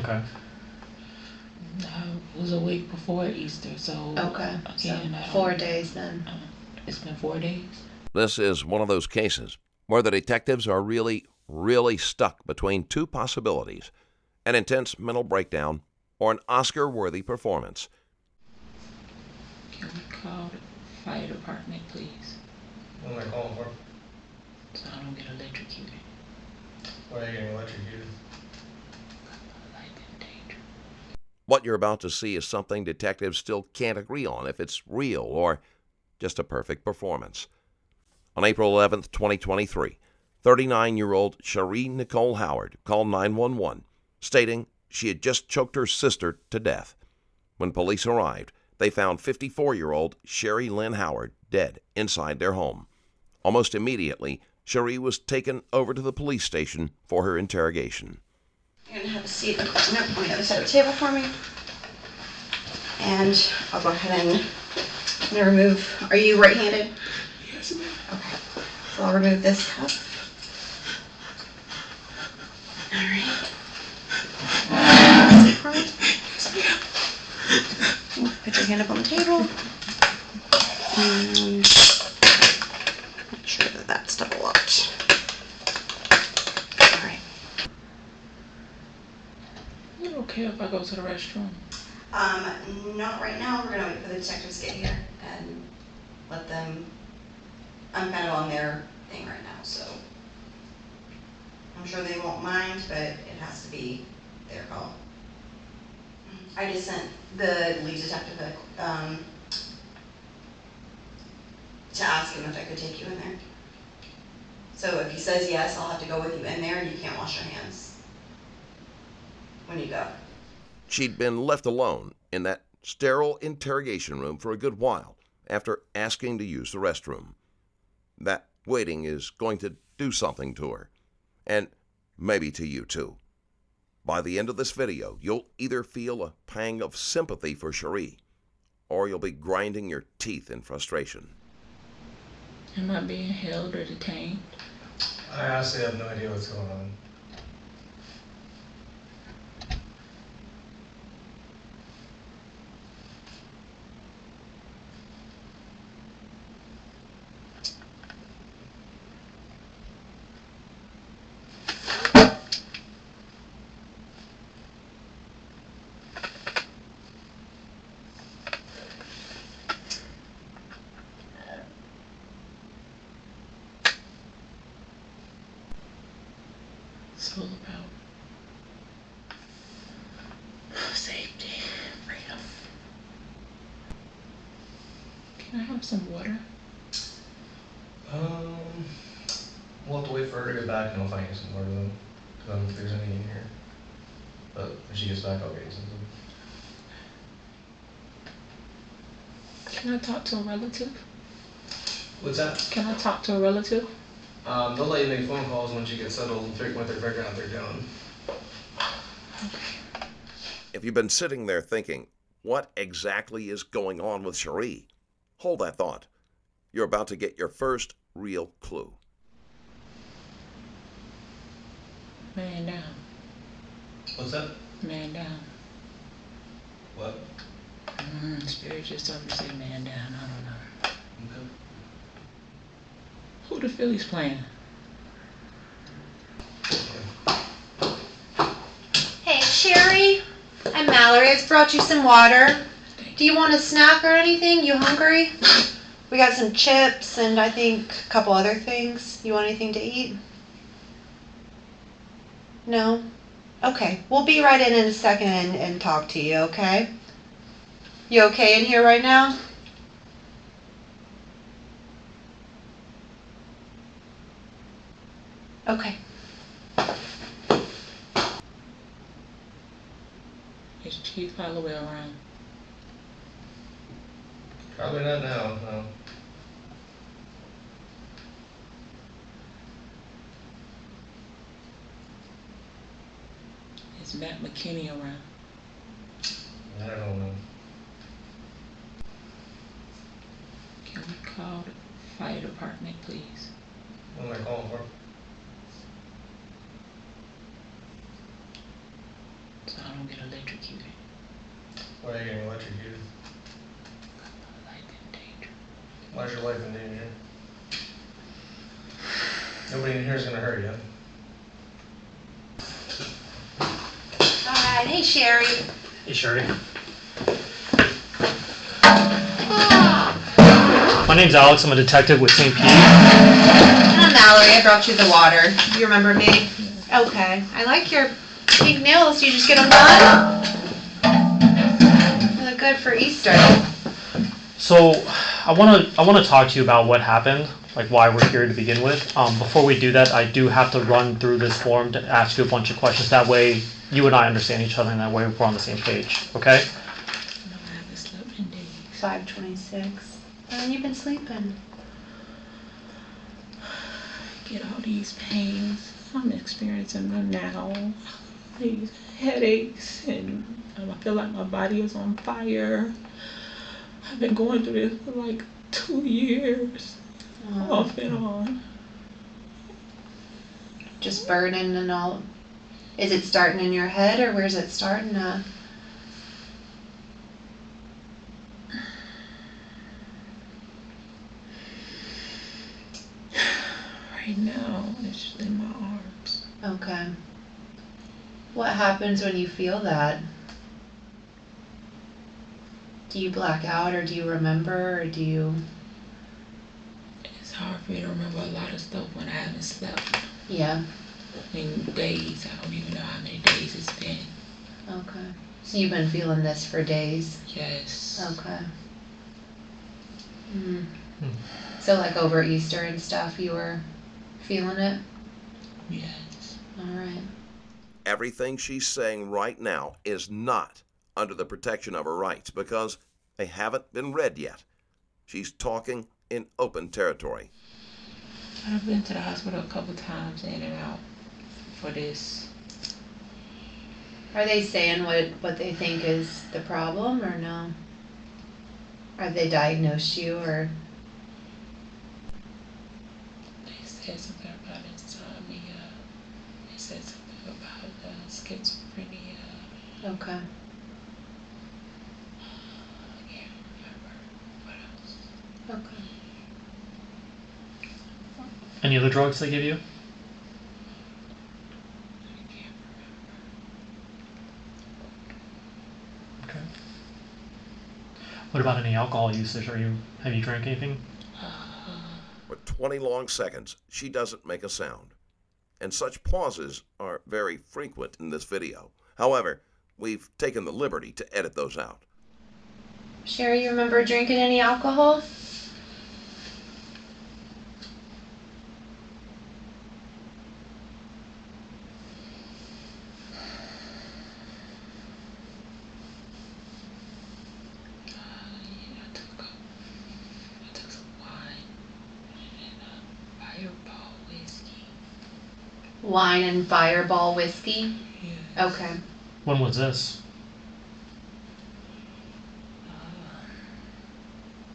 Okay. It was a week before Easter, so Okay. again, So 4 days then. It's been 4 days. This is one of those cases where the detectives are really stuck between two possibilities: an intense mental breakdown or an Oscar-worthy performance. Can we call the fire department, please? What am I calling for? So I don't get electrocuted. Why are you getting electrocuted? Life in danger. What you're about to see is something detectives still can't agree on if it's real or just a perfect performance. On April 11th, 2023, 39-year-old Charee Howard called 911, stating she had just choked her sister to death. When police arrived, they found 54-year-old Sheree Howard dead inside their home. Almost immediately, Sheree was taken over to the police station for her interrogation. You're going to have a seat on the other side of the table for me. And I'll go ahead and I'm going to remove, are you right-handed? Yes, ma'am. Okay. So I'll remove this cup. All right. Put your hand up on the table. And make sure that that's double locked. All right. Is it okay if I go to the restroom? Not right now. We're gonna wait for the detectives to get here and let them. I'm kind of on their thing right now, so I'm sure they won't mind, but it has to be their call. I just sent the lead detective to ask him if I could take you in there. So if he says yes, I'll have to go with you in there, and you can't wash your hands when you go. She'd been left alone in that sterile interrogation room for a good while after asking to use the restroom. That waiting is going to do something to her, and maybe to you too. By the end of this video, you'll either feel a pang of sympathy for Sheree, or you'll be grinding your teeth in frustration. Am I being held or detained? I honestly have no idea what's going on. It's all about safety, freedom. Can I have some water? We'll have to wait for her to get back and I'll find you some water though. Because I don't think there's any in here. But when she gets back, I'll get you something. Can I talk to a relative? What's that? Can I talk to a relative? They'll let you make phone calls once you get settled and what they're figuring out they're doing. Okay. If you've been sitting there thinking, what exactly is going on with Sheree? Hold that thought. You're about to get your first real clue. Man down. What's that? Man down. What? Spirit just told me to say man down. I don't know. Okay. Who the Phillies playing? Hey, Sheree. I'm Mallory. I just brought you some water. Do you want a snack or anything? You hungry? We got some chips and I think a couple other things. You want anything to eat? No? Okay. We'll be right in a second and talk to you, okay? You okay in here right now? Okay. Is Chief Holloway around? Probably not now, no. Is Matt McKinney around? I don't know. Can we call the fire department, please? What am I calling for? so I don't get electrocuted. Why are you getting electrocuted? Life in danger. Why is your life in danger? Nobody in here is gonna hurt you. Alright, hey Sheree. Hey, Sheree. My name's Alex. I'm a detective with St. Pete. And I'm Mallory. I brought you the water. You remember me? Okay. I like your pink nails. You just get them done? They look good for Easter. So, I wanna talk to you about what happened, like why we're here to begin with. Before we do that, I do have to run through this form to ask you a bunch of questions. That way, you and I understand each other, and that way we're on the same page. Okay? No, I haven't slept in days. 5:26. And you've been sleeping. I get all these pains. I'm experiencing them now. These headaches, and I feel like my body is on fire. I've been going through this for like 2 years, off and on. Just burning and all. Is it starting in your head, or where's it starting at? Right now, it's just in my arms. Okay. What happens when you feel that? Do you black out, or do you remember, or do you... It's hard for me to remember a lot of stuff when I haven't slept. Yeah. I mean, days. I don't even know how many days it's been. Okay. So you've been feeling this for days? Yes. Okay. So like over Easter and stuff, you were feeling it? Yes. All right. Everything she's saying right now is not under the protection of her rights because they haven't been read yet. She's talking in open territory. I've been to the hospital a couple times, in and out, for this. Are they saying what they think is the problem, or no? Have they diagnosed you, or? They said something about insomnia. They said something about schizophrenia. Okay. I can't remember what else. Okay. Any other drugs they give you? I can't remember. Okay. What about any alcohol usage? Have you drank anything? For 20 long seconds, she doesn't make a sound. And such pauses are very frequent in this video. However, we've taken the liberty to edit those out. Sheree, you remember drinking any alcohol? I took some wine and Fireball whiskey. Wine and Fireball whiskey? Yeah. Okay. When was this?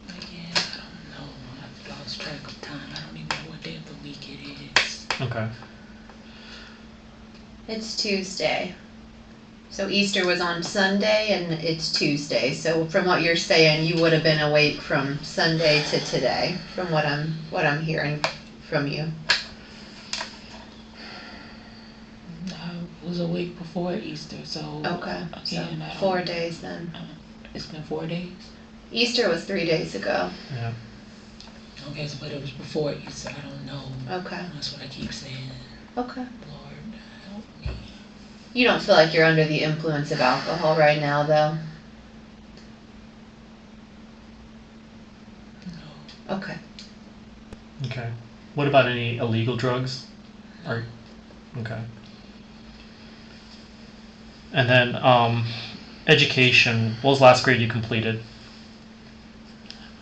Again, I don't know. I've lost track of time. I don't even know what day of the week it is. Okay. It's Tuesday. So Easter was on Sunday, and it's Tuesday. So from what you're saying, you would have been awake from Sunday to today, from what I'm hearing from you. I was awake before Easter, so Okay. again, So 4 days then. It's been 4 days. Easter was 3 days ago. Yeah. Okay, so but it was before Easter. I don't know. Okay. That's what I keep saying. Okay. Lord, help me. You don't feel like you're under the influence of alcohol right now, though? No. Okay. Okay. What about any illegal drugs? Okay. And then, education. What was the last grade you completed?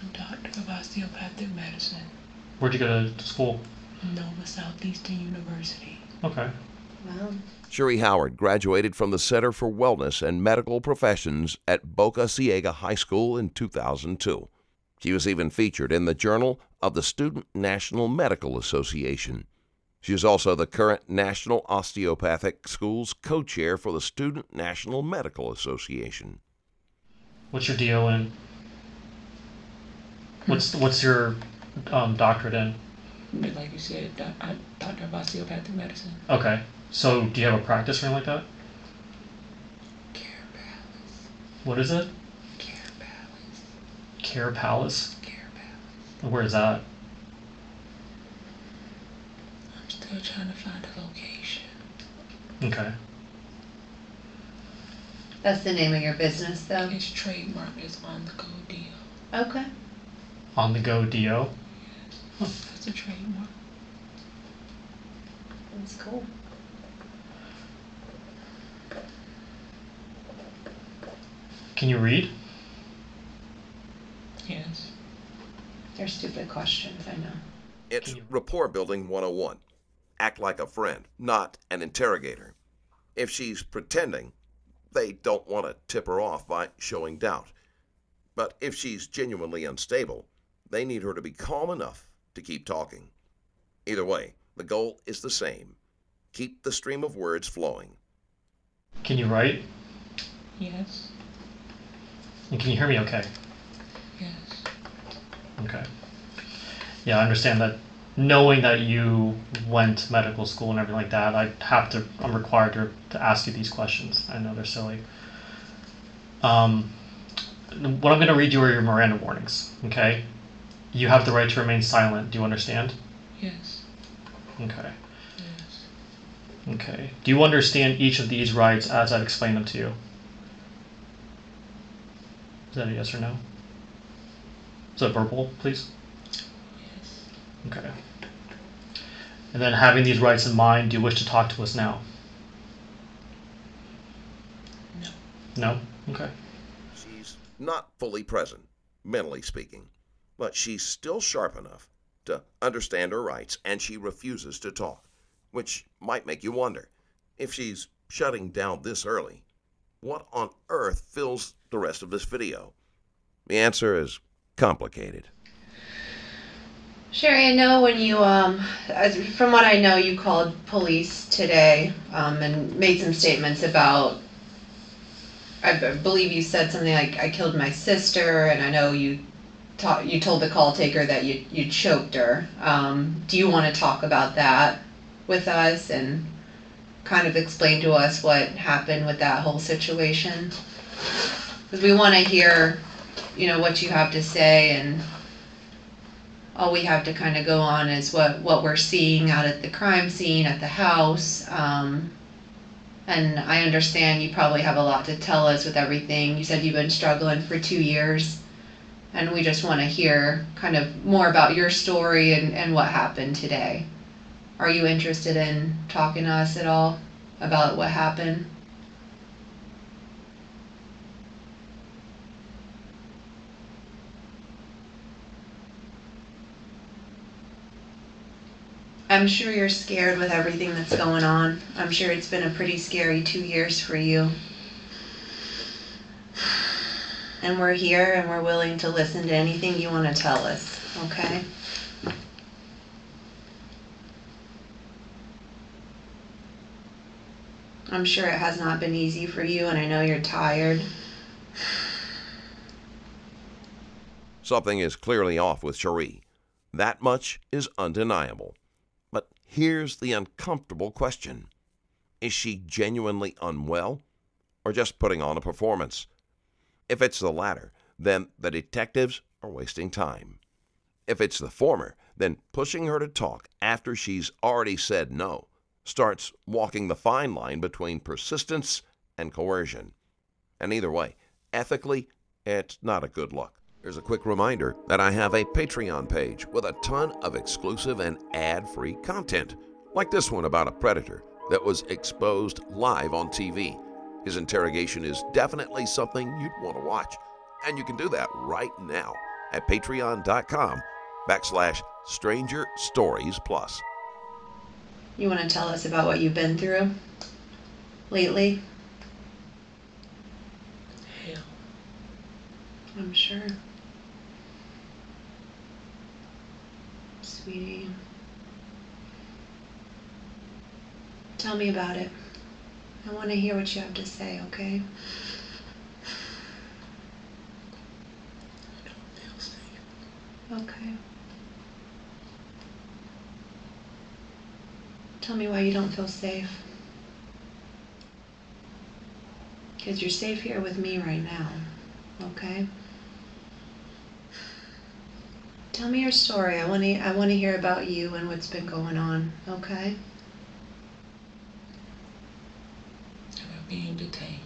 I'm a doctor of osteopathic medicine. Where'd you go to school? Nova Southeastern University. Okay. Wow. Charee Howard graduated from the Center for Wellness and Medical Professions at Boca Ciega High School in 2002. She was even featured in the Journal of the Student National Medical Association. She is also the current National Osteopathic Schools co-chair for the Student National Medical Association. What's your DO in? What's your doctorate in? But like you said, I doctor of osteopathic medicine. Okay. So do you have a practice or anything like that? Care Palace. What is it? Care Palace. Care Palace? Care Palace. Where is that? I'm still trying to find a location. Okay. That's the name of your business, though? Its trademark is On the Go Deal. Okay. On the Go DO? Yes. That's a trademark. That's cool. Can you read? Yes. They're stupid questions, I know. It's rapport building 101. Act like a friend, not an interrogator. If she's pretending, they don't want to tip her off by showing doubt. But if she's genuinely unstable, they need her to be calm enough to keep talking. Either way, the goal is the same. Keep the stream of words flowing. Can you write? Yes. And can you hear me okay? Yes. Okay. Yeah, I understand that. Knowing that you went to medical school and everything like that, I'm required to ask you these questions. I know they're silly. What I'm going to read you are your Miranda warnings, okay? You have the right to remain silent. Do you understand? Yes. Okay. Yes. Okay. Do you understand each of these rights as I've explained them to you? Is that a yes or no? Is that verbal, please? Yes. Okay. And then having these rights in mind, do you wish to talk to us now? No. No? Okay. She's not fully present, mentally speaking, but she's still sharp enough to understand her rights, and she refuses to talk, which might make you wonder, if she's shutting down this early, what on earth fills the rest of this video? The answer is complicated. Sheree, I know when you, from what I know, you called police today and made some statements about, I believe you said something like, I killed my sister, and I know you told the call taker that you choked her. Do you want to talk about that with us and kind of explain to us what happened with that whole situation? Because we want to hear, what you have to say, and all we have to kind of go on is what we're seeing out at the crime scene, at the house. And I understand you probably have a lot to tell us with everything. You said you've been struggling for 2 years, and we just want to hear kind of more about your story and what happened today. Are you interested in talking to us at all about what happened? I'm sure you're scared with everything that's going on. I'm sure it's been a pretty scary 2 years for you. And we're here and we're willing to listen to anything you want to tell us, okay? I'm sure it has not been easy for you, and I know you're tired. Something is clearly off with Sheree. That much is undeniable. But here's the uncomfortable question. Is she genuinely unwell, or just putting on a performance? If it's the latter, then the detectives are wasting time. If it's the former, then pushing her to talk after she's already said no starts walking the fine line between persistence and coercion. And either way, ethically, it's not a good look. Here's a quick reminder that I have a Patreon page with a ton of exclusive and ad-free content, like this one about a predator that was exposed live on TV. His interrogation is definitely something you'd want to watch, and you can do that right now at patreon.com/Stranger Stories Plus. You want to tell us about what you've been through lately? Hell. I'm sure. Sweetie. Tell me about it. I want to hear what you have to say, okay? I don't feel safe. Okay. Tell me why you don't feel safe. Because you're safe here with me right now, okay? Tell me your story. I want to hear about you and what's been going on, okay? About being detained.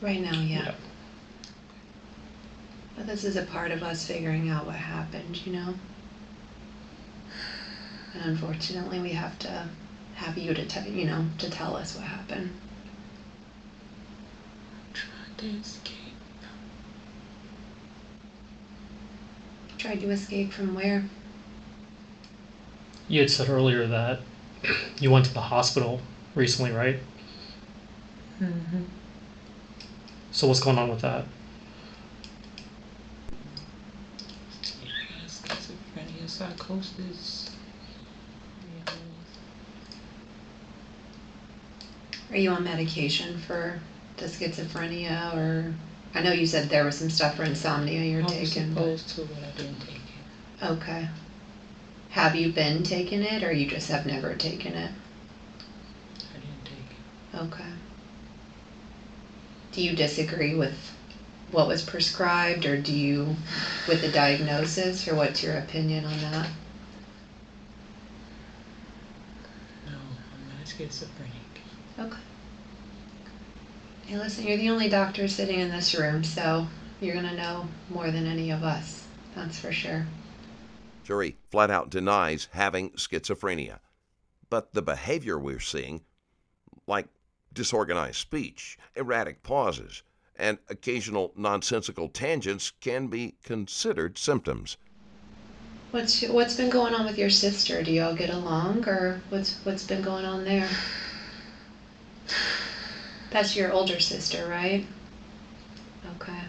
Right now, yeah. Yeah. But this is a part of us figuring out what happened, you know? And unfortunately, we have to have you to tell us what happened. I tried to escape. Tried to escape from where? You had said earlier that you went to the hospital recently, right? Mm-hmm. So what's going on with that? Schizophrenia, psychosis. Yeah. Are you on medication for the schizophrenia, or I know you said there was some stuff for insomnia you're I was taking. supposed to, but I didn't take it. Okay. Have you been taking it, or you just have never taken it? I didn't take it. Okay. Do you disagree with what was prescribed, or do you, with the diagnosis, or what's your opinion on that? No, I'm not schizophrenic. Okay. Hey, listen, you're the only doctor sitting in this room, so you're gonna know more than any of us. That's for sure. Sheree flat out denies having schizophrenia. But the behavior we're seeing, like disorganized speech, erratic pauses, and occasional nonsensical tangents, can be considered symptoms. What's been going on with your sister? Do y'all get along, or what's been going on there? That's your older sister, right? Okay.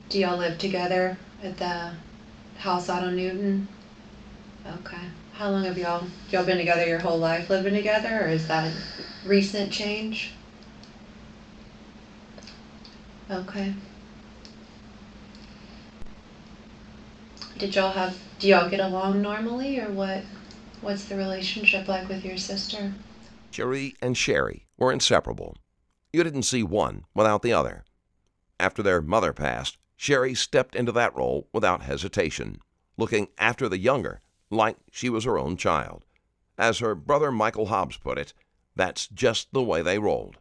Do y'all live together at the house out on Newton? Okay. How long have y'all been together your whole life, living together, or is that a recent change? Okay. Do y'all get along normally, or what's the relationship like with your sister? Sheree and Sheree were inseparable. You didn't see one without the other. After their mother passed, Sheree stepped into that role without hesitation, looking after the younger like she was her own child. As her brother Michael Hobbs put it, that's just the way they rolled.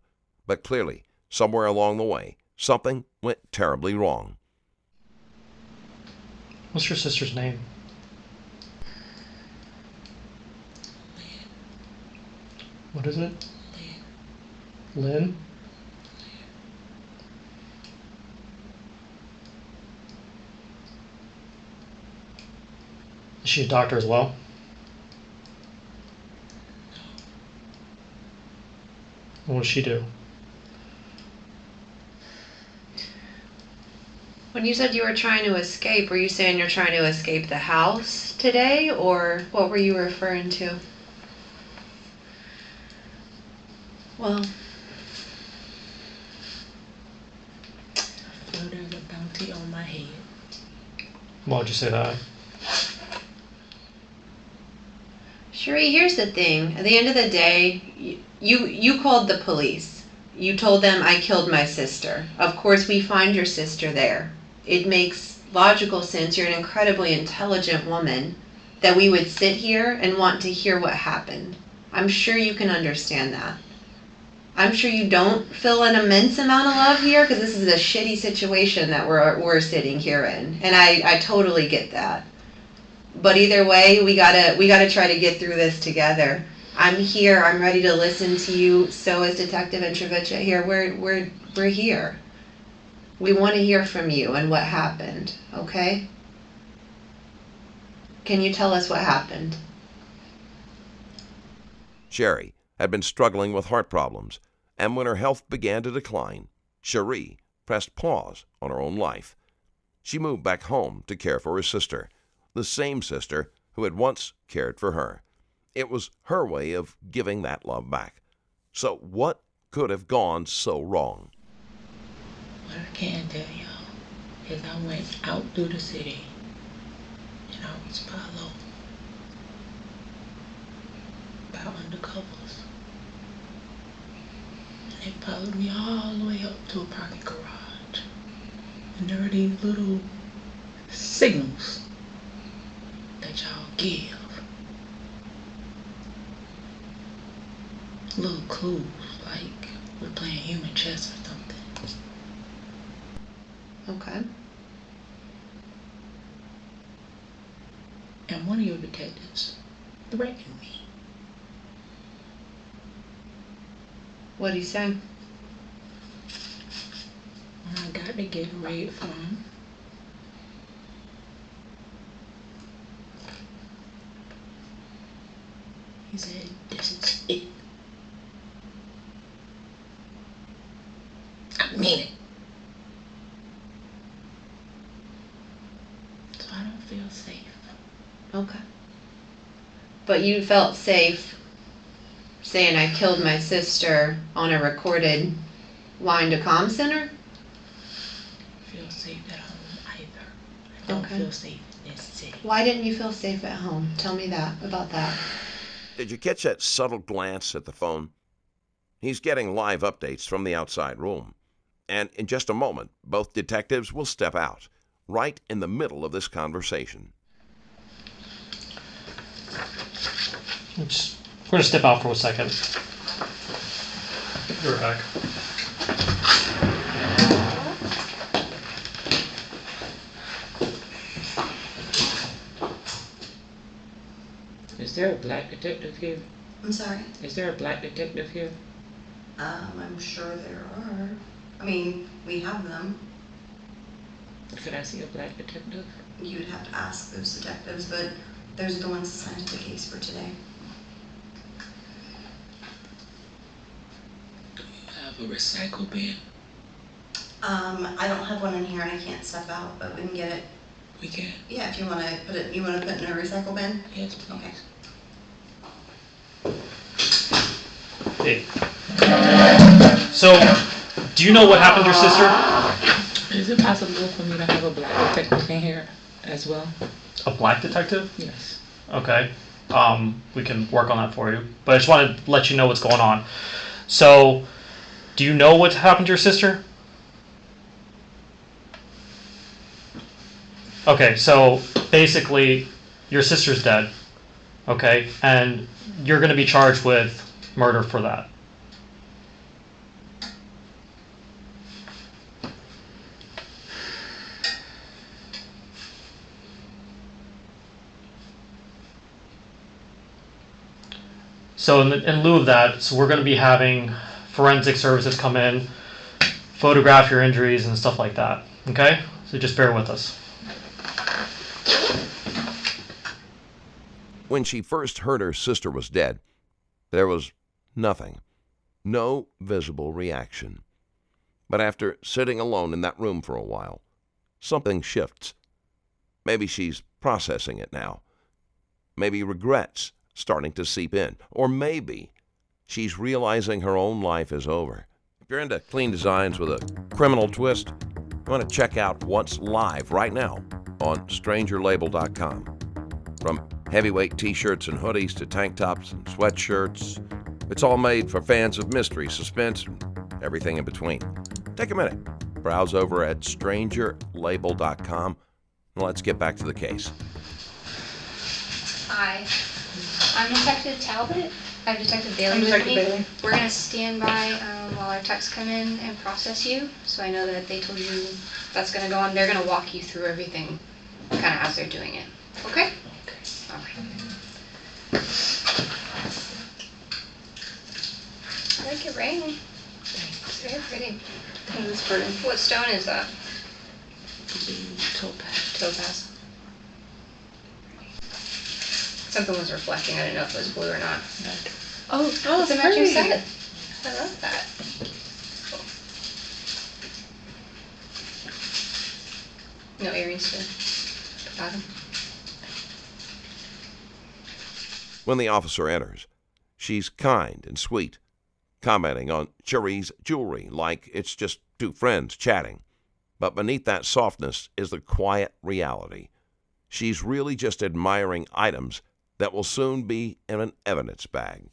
But clearly, somewhere along the way, something went terribly wrong. What's your sister's name? What is it? Lynn? Is she a doctor as well? What does she do? When you said you were trying to escape, were you saying you're trying to escape the house today, or what were you referring to? Well, I feel there's a bounty on my head. Why would you say that? Sheree, here's the thing. At the end of the day, you called the police. You told them I killed my sister. Of course, we find your sister there. It makes logical sense. You're an incredibly intelligent woman that we would sit here and want to hear what happened. I'm sure you can understand that. I'm sure you don't feel an immense amount of love here, because this is a shitty situation that we're sitting here in, and I totally get that. But either way, we gotta try to get through this together. I'm here. I'm ready to listen to you. So is Detective Introvicha here. We're here. We want to hear from you and what happened. Okay? Can you tell us what happened? Sheree had been struggling with heart problems, and when her health began to decline, Sheree pressed pause on her own life. She moved back home to care for her sister, the same sister who had once cared for her. It was her way of giving that love back. So what could have gone so wrong? What I can tell y'all is I went out through the city and I was followed by undercovers. They followed me all the way up to a parking garage. And there are these little signals that y'all give. Little clues, like we're playing human chess or something. Okay. And one of your detectives threatened me. What'd he say? When I got to get ready from him, he said, "This is it." I mean it. So I don't feel safe. Okay. But you felt safe saying I killed my sister on a recorded line to comm center? Feel safe at home either. I don't Okay. feel safe in this city. Why didn't you feel safe at home? Tell me about that. Did you catch that subtle glance at the phone? He's getting live updates from the outside room. And in just a moment, both detectives will step out, right in the middle of this conversation. We're going to step out for a second. You're back. Is there a black detective here? I'm sorry. Is there a black detective here? I'm sure there are. I mean, we have them. Could I see a black detective? You would have to ask those detectives, but those are the ones assigned to the case for today. Do you have a recycle bin? I don't have one in here and I can't step out, but we can get it. We can. Yeah, if you want to put it in a recycle bin? Yes, please. Okay. Hey. So, do you know what happened to your sister? Is it possible for me to have a black detective in here as well? A black detective? Yes. Okay. We can work on that for you. But I just wanted to let you know what's going on. So, do you know what happened to your sister? Okay, so basically, your sister's dead. Okay, and you're going to be charged with murder for that. So in lieu of that, so we're going to be having forensic services come in, photograph your injuries and stuff like that. Okay? So just bear with us. When she first heard her sister was dead, there was nothing, no visible reaction. But after sitting alone in that room for a while, something shifts. Maybe she's processing it now. Maybe regrets starting to seep in. Or maybe she's realizing her own life is over. If you're into clean designs with a criminal twist, you want to check out what's live right now on strangerlabel.com. From heavyweight t-shirts and hoodies to tank tops and sweatshirts, it's all made for fans of mystery, suspense, and everything in between. Take a minute, browse over at strangerlabel.com, and let's get back to the case. Hi, I'm Detective Talbot. I have Detective Bailey I'm with Detective me. Bailey. We're going to stand by while our techs come in and process you. So I know that they told you that's going to go on. They're going to walk you through everything kind of as they're doing it. Okay? Okay. All right. I like your ring. It's very pretty. It's pretty. What stone is that? Topaz. Topaz. Something was reflecting. I didn't know if it was blue or not. Oh, it's a matching set. I love that. No earrings to the bottom. When the officer enters, she's kind and sweet, commenting on Cheree's jewelry like it's just two friends chatting. But beneath that softness is the quiet reality. She's really just admiring items that will soon be in an evidence bag.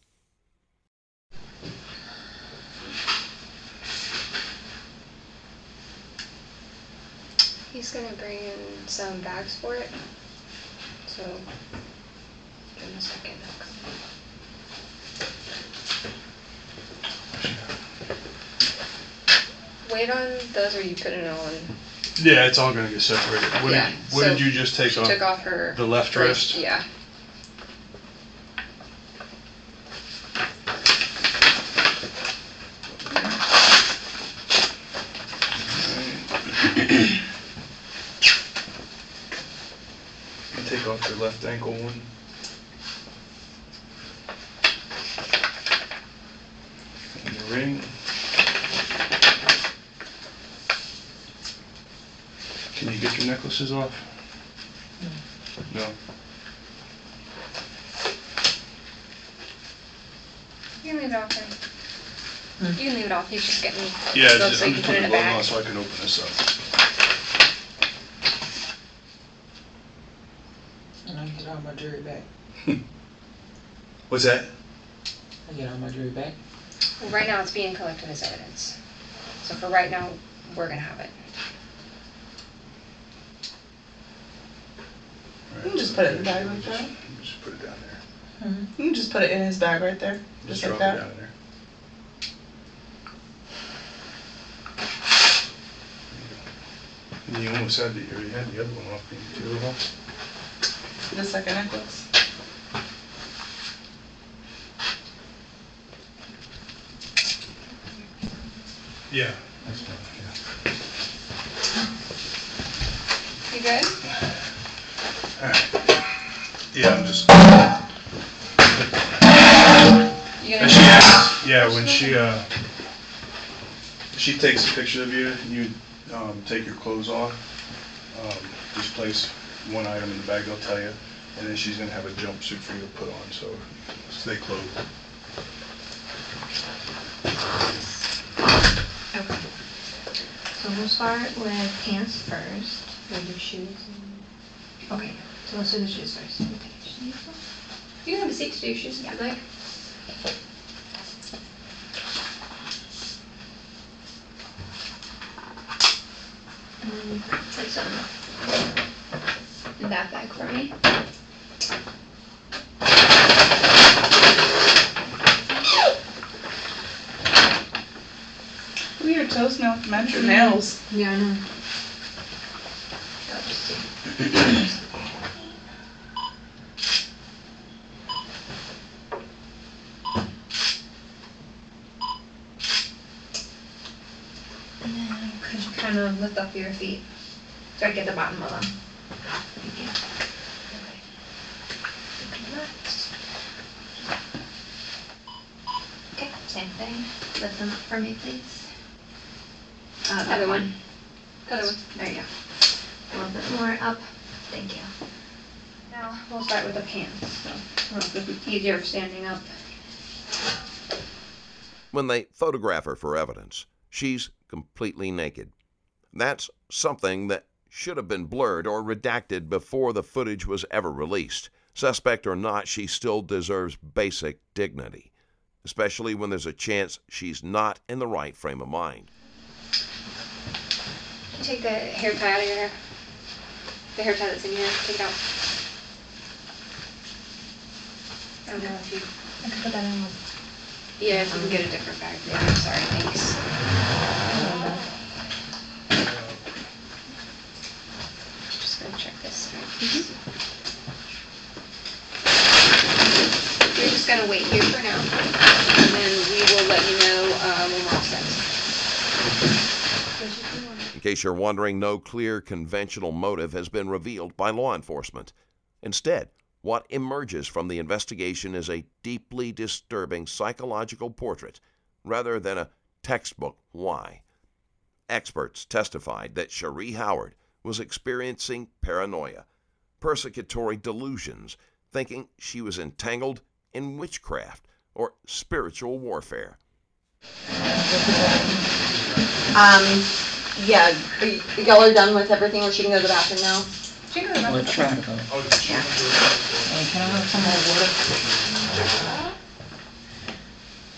He's gonna bring in some bags for it. So give him a second. Wait on those, or you put it on. Yeah, it's all gonna get separated. Yeah, What so did you just take She off? took off her The left wrist? Yeah. You take off the left ankle one. And the ring. Can you get your necklaces off? No. You can leave it off then. You can leave it off. He's just getting Yeah, gloves so I'm you can just put it putting in the a glove on bag. so I can open this up. And I get all my jewelry back. What's that? I get all my jewelry back. Well, right now it's being collected as evidence. So for right now, we're gonna have it. You can just put it in the bag like that. Just put it down there. You can just put it in his bag right there. Just like drop that. it down there. And you almost had you already had the other one off. Can you do the other one? The second necklace. Yeah. That's fine, yeah. You good? Alright. Yeah, I'm just. You And gonna when she takes a picture of you, and you take your clothes off, just place one item in the bag, they'll tell you, and then she's gonna have a jumpsuit for you to put on, so stay clothed. Okay. So we'll start with pants first. With your shoes. Okay. So let's do the shoes first. Okay. Shoes. You can have a seat to do your shoes if you'd like. Put some in that bag for me. Look at your toes now. Match your nails. Yeah, I know. And then could you kind of lift up your feet so I get the bottom of them? Thank you. Okay. Okay, same thing. Lift them up for me, please. That Other one. one. Other one. There you go. A little bit more up. Thank you. Now we'll start with the pants. So it'll be easier standing up. When they photograph her for evidence, she's completely naked. That's something that should have been blurred or redacted before the footage was ever released. Suspect or not, she still deserves basic dignity, especially when there's a chance she's not in the right frame of mind. Can you take the hair tie out of your hair? The hair tie that's in your hair, take it out. I don't know if you. I can put that in. Yeah, if you can get a different bag. Yeah, I'm sorry, thanks. Just gonna check this. We're just gonna wait here for now, and then we will let you know when we're all set. In case you're wondering, no clear conventional motive has been revealed by law enforcement. Instead, what emerges from the investigation is a deeply disturbing psychological portrait rather than a textbook why. Experts testified that Charee Howard was experiencing paranoia, persecutory delusions, thinking she was entangled in witchcraft or spiritual warfare. Yeah, y'all are done with everything, or she can go to the bathroom now? She can go back. We'll try to go. Hey, can I have some more water?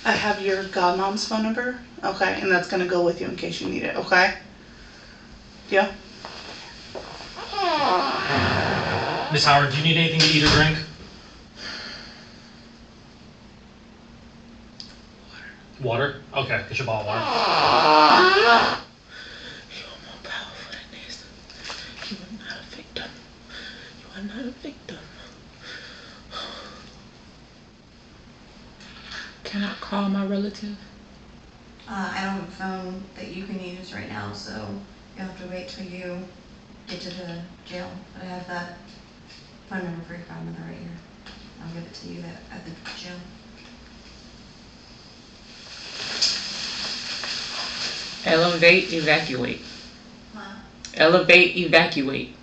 I have your godmom's phone number, okay, and that's gonna go with you in case you need it, okay? Yeah? Miss Howard, do you need anything to eat or drink? Water? Okay, get your bottle of water. You are more powerful than this. You are not a victim. You are not a victim. Can I call my relative? I don't have a phone that you can use right now, so you'll have to wait till you get to the jail. But I have that phone number for your godmother right here. I'll give it to you at the jail. Elevate, evacuate. Huh? Elevate, evacuate.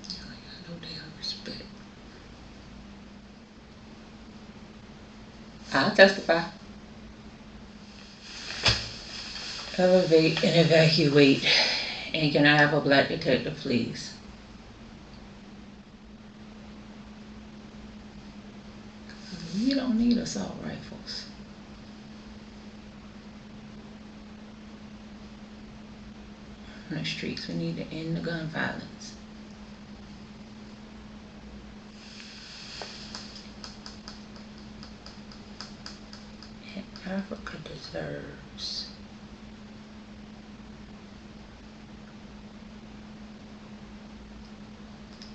I got no damn respect. I'll testify. Elevate and evacuate. And can I have a black detective, please? You don't need assault rifles. On the streets, we need to end the gun violence. And Africa deserves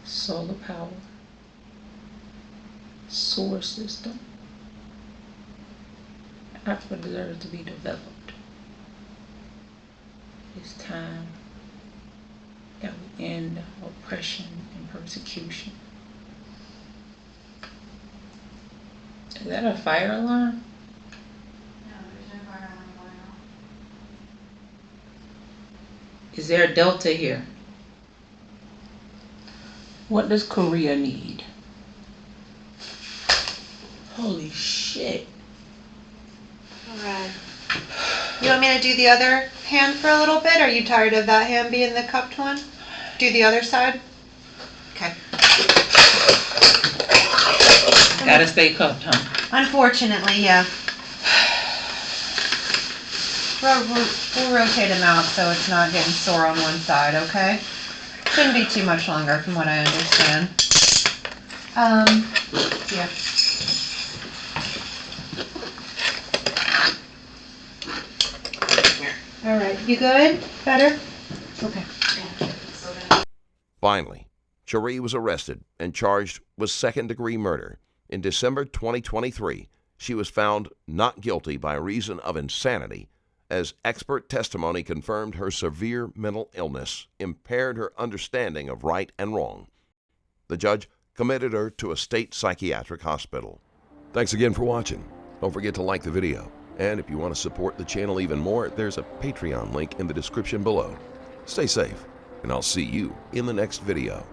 solar power, sewer system. Africa deserves to be developed. It's time that we end oppression and persecution. Is that a fire alarm? No, there's no fire alarm going off. Is there a Delta here? What does Korea need? Holy shit. Alright. You want me to do the other hand for a little bit? Are you tired of that hand being the cupped one? Do the other side? Okay. Gotta stay cupped, huh? Unfortunately, yeah. We'll rotate them out so it's not getting sore on one side, okay? Shouldn't be too much longer from what I understand. Yeah. All right, you good? Better? Okay. Finally, Sheree was arrested and charged with second-degree murder. In December 2023, she was found not guilty by reason of insanity, as expert testimony confirmed her severe mental illness impaired her understanding of right and wrong. The judge committed her to a state psychiatric hospital. Thanks again for watching. Don't forget to like the video. And if you want to support the channel even more, there's a Patreon link in the description below. Stay safe, and I'll see you in the next video.